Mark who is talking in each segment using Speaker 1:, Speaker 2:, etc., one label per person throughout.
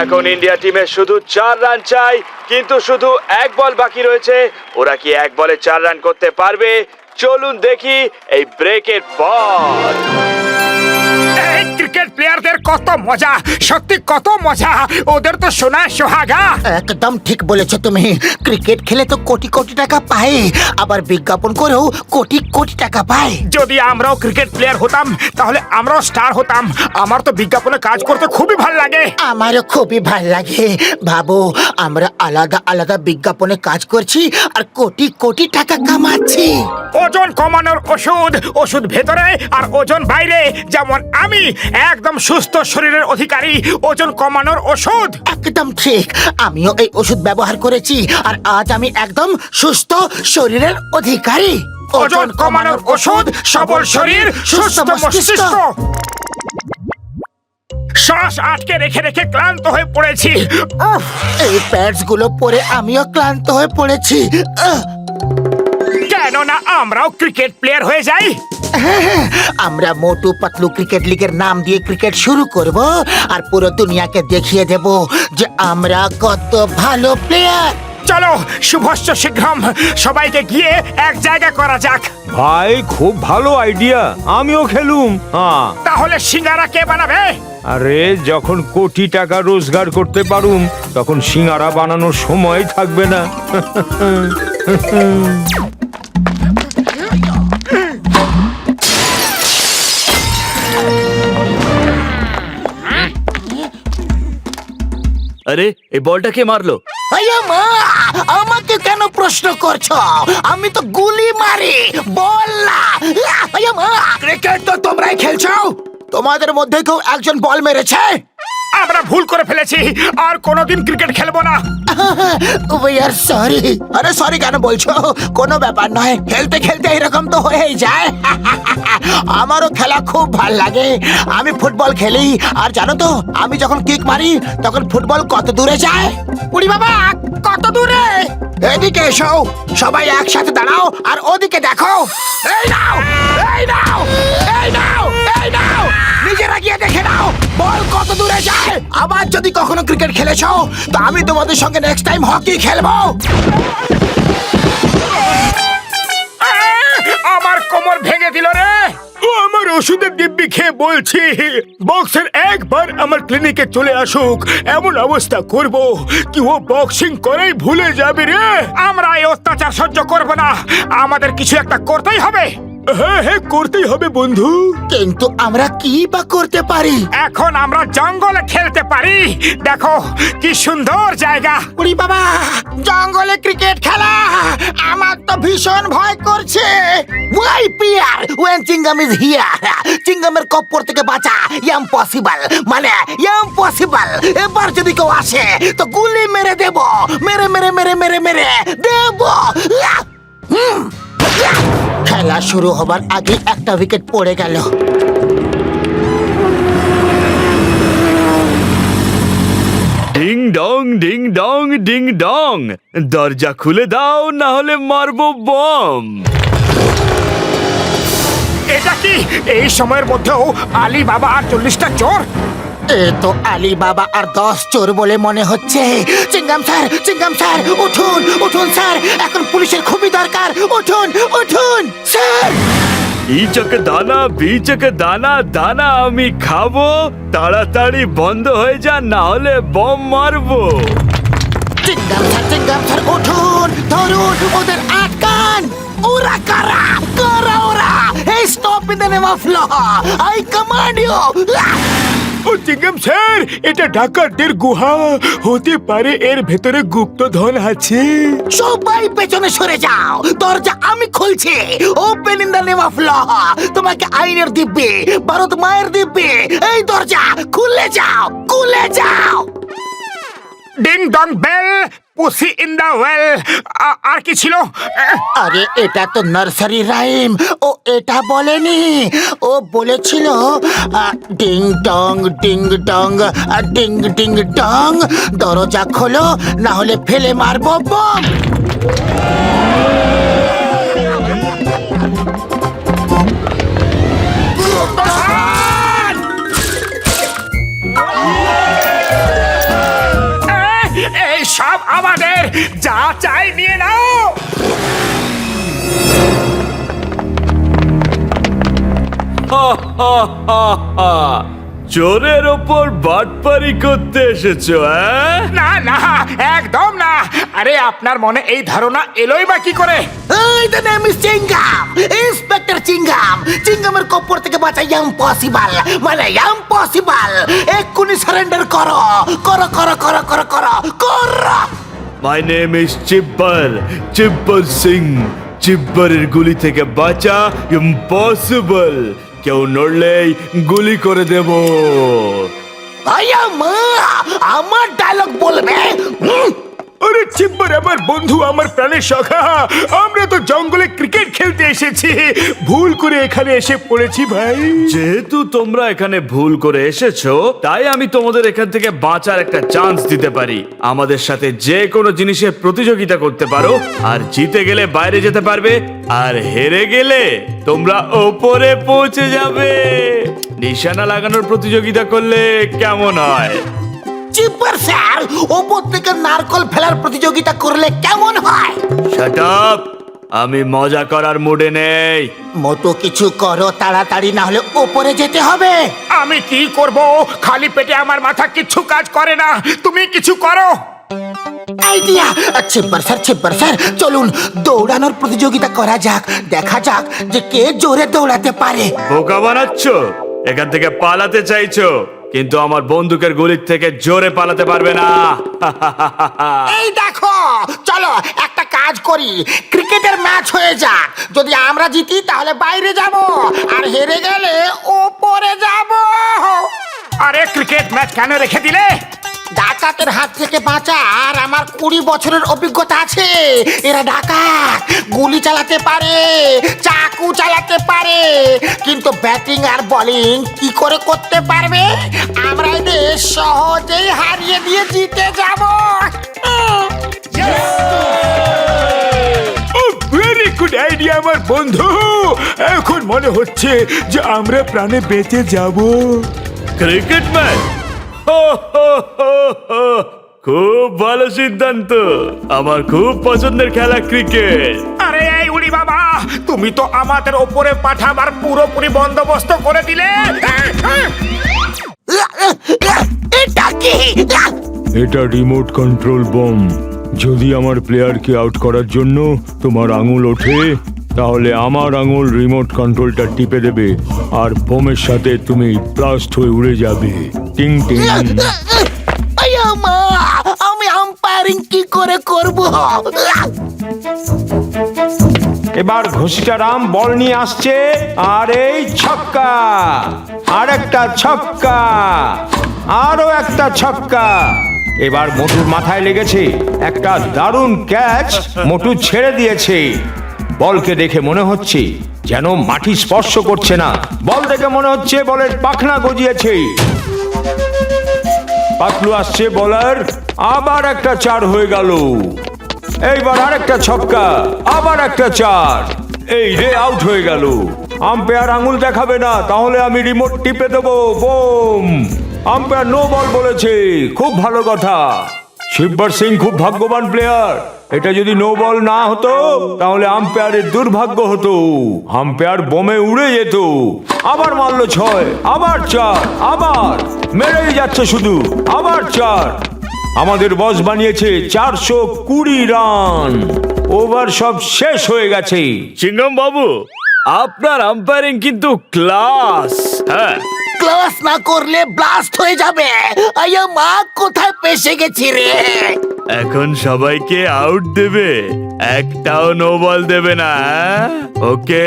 Speaker 1: এখন ইন্ডিয়া টিমে শুধু 4 রান চাই, কিন্তু শুধু এক বল বাকি রয়েছে। ওরা কি এক বলে 4 রান করতে পারবে? চলুন দেখি এই ব্রেকের পর।
Speaker 2: এই ক্রিকেট প্লেয়ারদের কত মজা, সত্যি কত মজা। ওদের তো সোনা সোহাগা।
Speaker 3: একদম ঠিক বলেছো তুমি। ক্রিকেট খেলে তো কোটি কোটি টাকা পায়, আবার বিজ্ঞাপন করেও কোটি কোটি টাকা পায়।
Speaker 2: যদি আমরাও ক্রিকেট প্লেয়ার হতাম তাহলে আমরাও স্টার হতাম। আমার তো বিজ্ঞাপনে কাজ করতে খুবই ভালো লাগে।
Speaker 3: আমারও খুবই ভাল লাগে। ভাবো, আমরা আলাদা আলাদা বিজ্ঞাপনে কাজ করছি আর কোটি কোটি টাকা কামাচ্ছি।
Speaker 2: ওজন কমানোর ওষুধ, ওষুধ ভেতরে আর ওজন বাইরে। যেমন আমি একদম সুস্থ শরীরের অধিকারী, ওজন কমানোর ওষুধ।
Speaker 3: একদম ঠিক, আমিও এই ওষুধ ব্যবহার করেছি আর আজ আমি একদম সুস্থ শরীরের অধিকারী।
Speaker 2: ওজন কমানোর ওষুধ, সবল শরীর, সুস্থ মস্তিষ্ক। শ্বাস আটকে রেখে রেখে ক্লান্ত হয়ে পড়েছি। উফ,
Speaker 3: এই প্যাডস গুলো পরে আমিও ক্লান্ত হয়ে পড়েছি।
Speaker 2: কেননা আমরাও ক্রিকেট প্লেয়ার হয়ে যাই।
Speaker 3: হ্যাঁ, আমরা মোটু পাতলু ক্রিকেট লিগের নাম দিয়ে ক্রিকেট শুরু করব আর পুরো দুনিয়াকে দেখিয়ে দেব যে আমরা কত ভালো প্লেয়ার।
Speaker 2: চলো শুভস্য শীঘ্রম, সবাইকে গিয়ে এক জায়গা করা যাক।
Speaker 4: ভাই, খুব ভালো আইডিয়া, আমিও খেলুম। হ্যাঁ,
Speaker 2: তাহলে সিঙ্গারা কে বানাবে?
Speaker 4: আরে যখন কোটি টাকা রোজগার করতে পারুম তখন সিঙ্গারা বানানোর সময় থাকবে না।
Speaker 1: আরে এই বলটা কে মারলো?
Speaker 3: আয়া মা, আমাকে কেন প্রশ্ন করছো? আমি তো গুলি মারি, বল না। আয়া মা,
Speaker 2: ক্রিকেট তো তোমরাই খেলছো।
Speaker 3: তোমাদের মধ্যে কেউ একজন বল মেরেছে?
Speaker 2: আমরা ভুল করে ফেলেছি, আর কোনোদিন ক্রিকেট খেলবো না।
Speaker 3: We are sorry. আরে সরি কেন বলছো? কোনো ব্যাপার নয়, খেলতে খেলতে এরকম তো হয়েই যায়। আমারও খেলা খুব ভাল লাগে। আমি ফুটবল খেলি, আর জানো তো আমি যখন কিক মারি তখন ফুটবল কত দূরে যায়? উড়ি বাবা, কত দূরে! এদিকে এসো, সবাই একসাথে দাঁড়াও আর ওদিকে দেখো। এই নাও, এই নাও, এই নাও, এই নাও, নিজেরা গিয়ে দেখে নাও বল কত দূরে যায়। আবার যদি কখনো ক্রিকেট খেলেছো তো আমি তোমাদের সঙ্গে নেক্সট টাইম হকি খেলবো।
Speaker 2: আমার কোমর ভেঙে দিল রে। ও আমার ওষুধের দিব্যি খেয়ে বলছি, বক্সের একবার আমার ক্লিনিকে চলে আসুক, এমন অবস্থা করব কি ও বক্সিং করেই ভুলে যাবে রে। আমরা এই অত্যাচার সহ্য করব না, আমাদের কিছু একটা করতেই হবে। হ্যাঁ হ্যাঁ, করতেই হবে বন্ধু।
Speaker 3: কিন্তু আমরা কি বা করতে পারি?
Speaker 2: এখন আমরা জঙ্গলে খেলতে পারি। দেখো কি সুন্দর জায়গা।
Speaker 3: উড়ি বাবা, জঙ্গলে ক্রিকেট খেলা আমার তো ভীষণ ভয় করছে। Why fear when Chingam is here, চিংগামের কপ্পর থেকে বাঁচা ইম্পসিবল, মানে ইম্পসিবল। এবার যদি কেউ আসে তো গুলি মেরে দেব, মেরে মেরে মেরে মেরে মেরে দেব। খেলা শুরু হবার আগে একটা উইকেট পড়ে গেল।
Speaker 1: Ding dong ding dong ding dong, দরজা খুলে দাও না হলে মারবো বম।
Speaker 2: এটা কি এই সময়ের মধ্যেও আলী বাবা আর 40টা চোর?
Speaker 3: এ তো আলী বাবা আর 10 চোর বলে মনে হচ্ছে। চিংগাম স্যার, উঠুন উঠুন স্যার, এখন পুলিশের খুবই দরকার। উঠুন উঠুন স্যার।
Speaker 1: ইচকে দানা বিচকে দানা, দানা আমি খাবো। তাড়াতাড়ি বন্ধ হয়ে যা, না হলে বম মারবো।
Speaker 3: চিংগাম স্যার, উঠুন, ধরুন ওদের, আটকান। ওরা কারা কারা ওরা? এই stop in the name of law, I command you.
Speaker 2: ও চিংগাম স্যার, এটা ডাকাতদের গুহা হতে পারে, এর ভেতরে গুপ্তধন আছে।
Speaker 3: সবাই পেছনে সরে যাও, দরজা আমি খুলছি। Open in the name of law. তোমাকে আইনের দিব্যি, ভারত মায়ের দিব্যি, এই দরজা খুলে যাও, খুলে যাও।
Speaker 2: Ding dong bell, pussy in the well. আর কি ছিল?
Speaker 3: আরে এটা তো নার্সারি রাইম, ও এটা বলেনি। ও বলেছিল ding dong ding dong ding ding dong, দরজা খোলো না হলে ফেলে মারবো বম।
Speaker 2: সব আমাদের, যা চাই নিয়ে নাও।
Speaker 1: চোরের ওপর বাটপারি করতে এসেছো?
Speaker 2: না না, একদম না। আরে আপনার মনে এই ধারণা এলোই বা কি করে?
Speaker 3: এই the name is Chingam, inspector Chingam. চিঙ্গামের কপর থেকে বাঁচা ইম্পসিবল, মানে ইম্পসিবল। এক্ষুনি সারেন্ডার করো, করো করো করো করো করো করো।
Speaker 1: My name is Chibbar Singh. চিব্বরের গুলি থেকে বাঁচা ইম্পসিবল। কেউ নড়লেই গুলি করে দেব।
Speaker 3: আয়া মা, আমার ডায়লগ বলবে?
Speaker 2: আরে চিব্বর আমার বন্ধু, আমার প্রাণের সখা। আমরা তো জঙ্গলে ক্রিকেট খেলতে এসেছি, ভুল করে এখানে এসে পড়েছি ভাই।
Speaker 1: যেহেতু তোমরা এখানে ভুল করে এসেছো, তাই আমি তোমাদের এখান থেকে বাঁচার একটা চান্স দিতে পারি। আমাদের সাথে যে কোনো জিনিসের প্রতিযোগিতা করতে পারো, আর জিতে গেলে বাইরে যেতে পারবে, আর হেরে গেলে তোমরা ওপরে পৌঁছে যাবে। নিশানা লাগানোর প্রতিযোগিতা করলে কেমন হয়?
Speaker 3: চিব্বর স্যার, ওপর থেকে নারকল ফেলার প্রতিযোগিতা করলে কেমন হয়?
Speaker 1: Shut up! আমি মজা করার মুডে নেই।
Speaker 3: মতো কিছু করো তাড়াতাড়ি, না হলে ওপরে যেতে হবে।
Speaker 2: আমি কি করব? খালি পেটে আমার মাথা কিচ্ছু কাজ করে না। তুমি কিছু করো।
Speaker 3: আইডিয়া! চিব্বর স্যার চলুন দৌড়ানোর প্রতিযোগিতা করা যাক। দেখা যাক যে কে জোরে দৌড়াতে পারে।
Speaker 1: বোকা বানাচ্ছ? এখান থেকে পালাতে চাইছো, কিন্তু আমার বন্দুকের গুলির থেকে জোরে পালাতে পারবে না।
Speaker 3: এই দেখো, চলো একটা কাজ করি, ক্রিকেটের ম্যাচ হয়ে যাক। যদি আমরা জিতি তাহলে বাইরে যাব, আর হেরে গেলে ওপরে যাব।
Speaker 2: আরে ক্রিকেট ম্যাচ কেন রেখে দিলে?
Speaker 3: ডাকাতের হাত থেকে বাঁচা আর আমার 20 বছরের অভিজ্ঞতা আছে। এরা ডাকাত, গুলি চালাতে পারে, চাকু চালাতে পারে, কিন্তু ব্যাটিং আর বোলিং কি করে করতে পারবে? আমরা এদের সহজেই হারিয়ে দিয়ে জিতে যাব।
Speaker 2: ভেরি গুড আইডিয়া আমার বন্ধু। এখন মনে হচ্ছে যে আমরা প্রাণে বেঁচে যাব।
Speaker 1: Cricket match? খুব ভালো সিদ্ধান্ত। আমার খুব পছন্দের খেলা ক্রিকেট।
Speaker 2: আরে এই উড়ি বাবা, তুমি তো আমাদের ওপরে পাঠাবার পুরোপুরি বন্দোবস্ত করে দিলে।
Speaker 3: এটা কি?
Speaker 4: এটা রিমোট কন্ট্রোল বম। যদি আমার প্লেয়ারকে আউট করার জন্য তোমার আঙুল ওঠে, তাহলে আমার আঙুল রিমোট কন্ট্রোলটা টিপে দেবে, আর বোমের সাথে তুমি ব্লাস্ট হয়ে উড়ে যাবে। টিং টিং।
Speaker 3: আয়া মা, আমি আম্পায়ারিং কি করে করব?
Speaker 4: এবার ঘসিটারাম বল নিয়ে আসছে, আর এই ছক্কা, আর একটা ছক্কা, আরো একটা ছক্কা। এবার মোটুর মাথায় লেগেছে। একটা দারুণ ক্যাচ মোটু ছেড়ে দিয়েছে। বলকে দেখে মনে হচ্ছে যেন মাটি স্পর্শ করছে না। বল দেখে মনে হচ্ছে বলের পাখনা গজিয়েছে। পাতলু আসছে বলার, আবার একটা 4 হয়ে গেল। এইবার আরেকটা ছক্কা, আবার একটা 4। এই রে, আউট হয়ে গেল। আম্পায়ার আঙুল দেখাবে না, তাহলে আমি রিমোট টিপে দেবো। বোম! আম্পায়ার নো বল বলেছে। খুব ভালো কথা। শিববার সিং খুব ভাগ্যবান প্লেয়ার। এটা যদি নো বল না হতো, তাহলে আম্পায়ারের দুর্ভাগ্য হতো। আম্পায়ার বোমে উড়ে যেত। আবার মারলো 6, আবার 4, আবার মেরেই যাচ্ছে শুধু, আবার 4। আমাদের বস বানিয়েছে 420 রান। ওভার সব শেষ হয়ে গেছে।
Speaker 1: চিঙ্গম বাবু, আপনার আম্পায়ারিং কিন্তু ক্লাস। হ্যাঁ,
Speaker 3: ক্লাস না করলে ব্লাস্ট হয়ে যাবে। আয়া মা, কোথায় পেশে গেছি রে?
Speaker 1: এখন সবাইকে আউট দেবে, একটাও নো বল দেবে না। ওকে?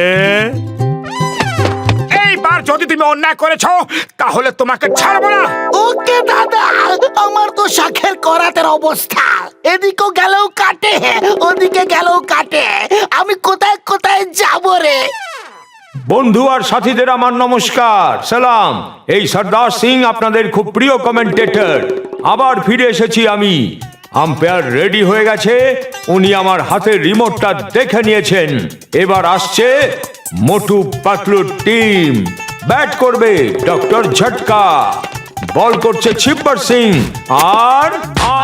Speaker 2: এইবার যদি তুমি অন্যায় করেছো, তাহলে তোমাকে ছাড়বো না।
Speaker 3: ওকে দাদা, আমার তো শাখের করাতের অবস্থা। এদিকেও গেলেও কাটে, ওদিকে গেলেও কাটে। আমি কোথায় কোথায় যাব রে?
Speaker 4: বন্ধু আর সাথীদের আমার নমস্কার, সালাম। এই সর্দার সিং আপনাদের খুব প্রিয় কমেন্টেটর। আবার ফিরে এসেছি আমি। আম্পায়ার রেডি হয়ে গেছে। উনি আমার হাতের রিমোটটা দেখে নিয়েছেন। এবার আসছে মোটু পাতলুর টিম। ব্যাট করবে ডক্টর ঝটকা, বল করছে শিববার সিং, আর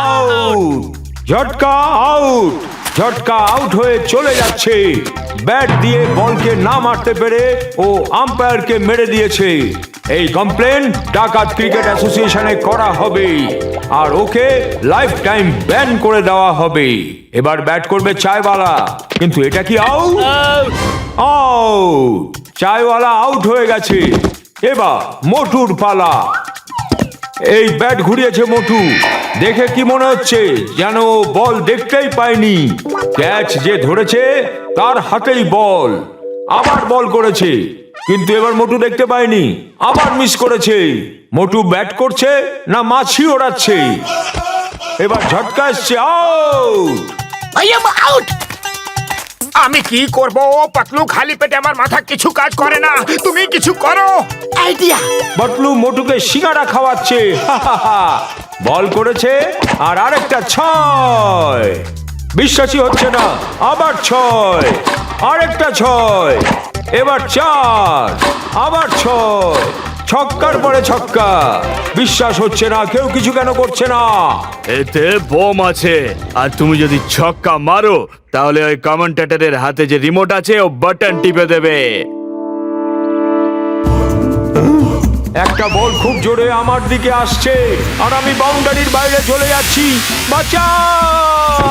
Speaker 4: আউট। ঝটকা আউট। ঝটকা আউট হয়ে চলে যাচ্ছে। ব্যাট দিয়ে বলকে না মারতে পেরে ও আম্পায়ারকে মেরে দিয়েছে। এই কমপ্লেন ডাকাত ক্রিকেট অ্যাসোসিয়েশনে করা হবে আর ওকে লাইফ টাইম ব্যান করে দেওয়া হবে। এবার ব্যাট করবে চায়ওয়ালা, কিন্তু এটা কি আউট? আউট। চায়ওয়ালা আউট হয়ে গেছে। এবার মোটুর পালা। এই ব্যাট ঘুরিয়েছে মোটু। দেখে কি মনে হচ্ছে যেন ও বল দেখতেই পায়নি। ক্যাচ যে ধরেছে তার হাতেই বল। আবার বল করেছে, কিন্তু এবার মোটু দেখতে পায়নি, আবার মিস করেছে। মোটু ব্যাট করছে না মাছি ওড়াচ্ছে? এবার ঝটকা এসছে, আউট।
Speaker 3: আউট।
Speaker 2: আমি কি করব পাতলু? খালি পেটে আমার মাথা কিছু কাজ করে না। তুমি কিছু করো।
Speaker 3: আইডিয়া।
Speaker 4: বটলু মোটুকে সিঙ্গারা খাওয়াচ্ছে। বল করেছে আর আরেকটা 6। বিশ্বাসই হচ্ছে না। আবার 6, আরেকটা 6, এবার 4, আবার 6। ছক্কার পরে ছক্কা। বিশ্বাস হচ্ছে না। কেউ কিছু কেন করছে না?
Speaker 1: এতে বোম আছে, আর তুমি যদি ছক্কা মারো তাহলে ওই কমেন্টেটরের হাতে যে রিমোট আছে ও বাটন টিপে দেবে।
Speaker 4: একটা বল খুব জোরে আমার দিকে আসছে আর আমি বাউন্ডারির বাইরে চলে যাচ্ছি। বাঁচাও!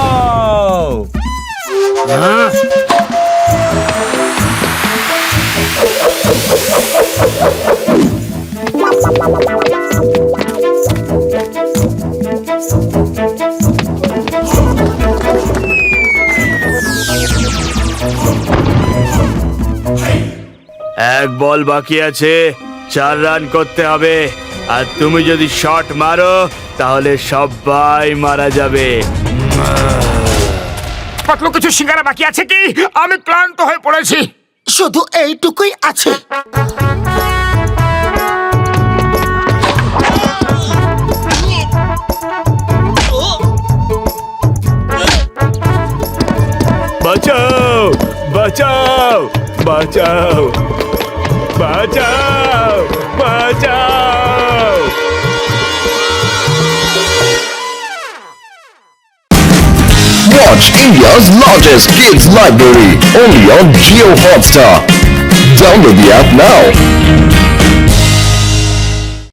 Speaker 1: এক বল বাকি আছে, 4 রান করতে হবে। আর তুমি যদি শট মারো তাহলে সবাই মারা যাবে।
Speaker 2: পাতলু কিছু সিঙ্গারা বাকি আছে কি? আমি ক্লান্ত হয়ে পড়েছি।
Speaker 3: শুধু এইটুকুই আছে।
Speaker 1: বাঁচাও, বাঁচাও, বাঁচাও, বাঁচাও, বাঁচাও।
Speaker 5: Watch India's largest kids library only on Jio Hotstar. Download the app now.